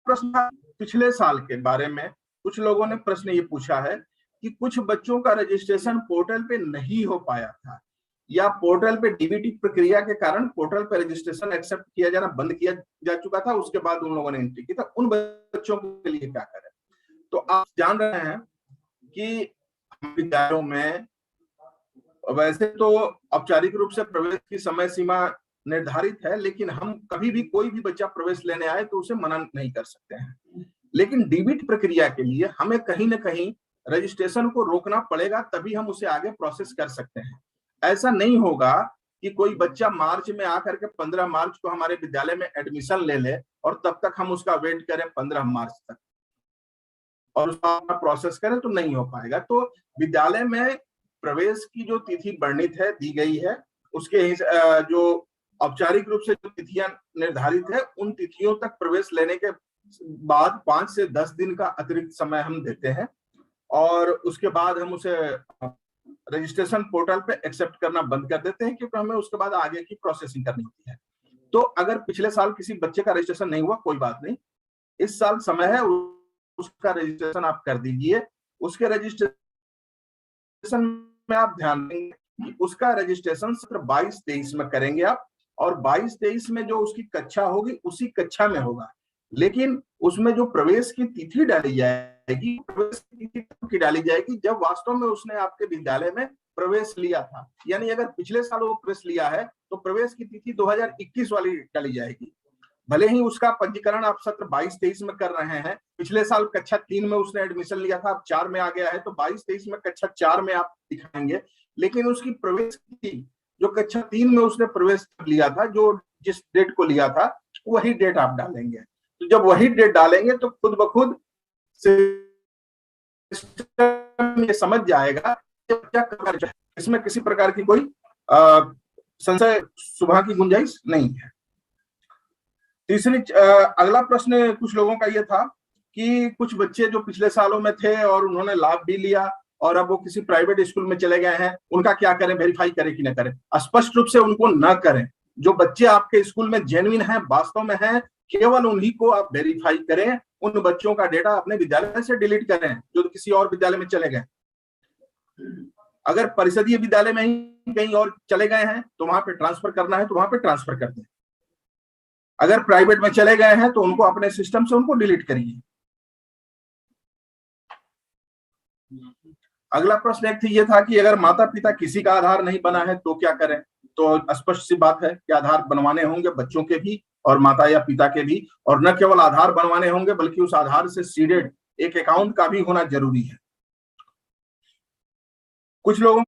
प्रश्न पिछले साल के बारे में कुछ लोगों ने प्रश्न ये पूछा है कि कुछ बच्चों का रजिस्ट्रेशन पोर्टल पे नहीं हो पाया था, या पोर्टल पे डीबीटी प्रक्रिया के कारण पोर्टल पे रजिस्ट्रेशन एक्सेप्ट किया जाना बंद किया जा चुका था, उसके बाद उन लोगों ने एंट्री की था। उन बच्चों के लिए क्या करें? तो आप जान रहे हैं कि विद्यालयों में वैसे तो औपचारिक रूप से प्रवेश की समय सीमा निर्धारित है, लेकिन हम कभी भी कोई भी बच्चा प्रवेश लेने आए तो उसे मना नहीं कर सकते हैं। लेकिन डीबीटी प्रक्रिया के लिए हमें कहीं ना कहीं रजिस्ट्रेशन को रोकना पड़ेगा, तभी हम उसे आगे प्रोसेस कर सकते हैं। ऐसा नहीं होगा कि कोई बच्चा मार्च में आकर के 15 मार्च को हमारे विद्यालय में एडमिशन ले ले और तब तक हम उसका वेट करें 15 मार्च तक और उसका प्रोसेस करें, तो नहीं हो पाएगा। तो विद्यालय में प्रवेश की जो तिथि वर्णित है, दी गई है, उसके जो औपचारिक रूप से जो तिथियां निर्धारित है, उन तिथियों तक प्रवेश लेने के बाद 5 से 10 दिन का अतिरिक्त समय हम देते हैं और उसके बाद हम उसे रजिस्ट्रेशन पोर्टल पे एक्सेप्ट करना बंद कर देते हैं, क्योंकि हमें उसके बाद आगे की प्रोसेसिंग करनी होती है। तो अगर पिछले साल किसी बच्चे का रजिस्ट्रेशन नहीं हुआ, कोई बात नहीं, इस साल समय है, उसका रजिस्ट्रेशन आप कर दीजिए। उसके रजिस्ट्रेशन में आप ध्यान देंगे कि उसका रजिस्ट्रेशन सत्र 22-23 में करेंगे आप, और 22-23 में जो उसकी कक्षा होगी उसी कक्षा में होगा। लेकिन उसमें जो प्रवेश की तिथि डाली जाएगी, प्रवेश की तिथि की डाली जाएगी जब वास्तव में उसने आपके विद्यालय में प्रवेश लिया था। यानी अगर पिछले साल वो प्रवेश लिया है तो प्रवेश की तिथि 2021 वाली डाली जाएगी। भले ही उसका पंजीकरण आप सत्र 22-23 में कर रहे हैं, पिछले साल कक्षा 3 में उसने एडमिशन लिया था, अब 4 में आ गया है, तो 22-23 में कक्षा 4 में आप दिखाएंगे, लेकिन उसकी प्रवेश की जो कक्षा 3 में उसने प्रवेश लिया था, जो जिस डेट को लिया था, वही डेट आप डालेंगे। तो जब वही डेट डालेंगे तो खुद ब खुद ये समझ जाएगा कि इसमें किसी प्रकार की कोई संशय सुबह की गुंजाइश नहीं है। तीसरी अगला प्रश्न कुछ लोगों का यह था कि कुछ बच्चे जो पिछले सालों में थे और उन्होंने लाभ भी लिया और अब वो किसी प्राइवेट स्कूल में चले गए हैं, उनका क्या करें, वेरीफाई करें कि न करें? स्पष्ट रूप से उनको न करें। जो बच्चे आपके स्कूल में जेन्युइन हैं, वास्तव में हैं, केवल उन्हीं को आप वेरीफाई करें। उन बच्चों का डेटा अपने विद्यालय से डिलीट करें जो किसी और विद्यालय में चले गए। अगर परिषदीय विद्यालय में ही कहीं और चले गए हैं तो वहां पे ट्रांसफर करना है तो वहां पे ट्रांसफर कर दें। अगर प्राइवेट में चले गए हैं तो उनको अपने सिस्टम से उनको डिलीट करिए। अगला प्रश्न एक ये था कि अगर माता पिता किसी का आधार नहीं बना है तो क्या करें? तो स्पष्ट सी बात है कि आधार बनवाने होंगे बच्चों के भी और माता या पिता के भी, और न केवल आधार बनवाने होंगे बल्कि उस आधार से सीडेड एक अकाउंट का भी होना जरूरी है। कुछ लोगों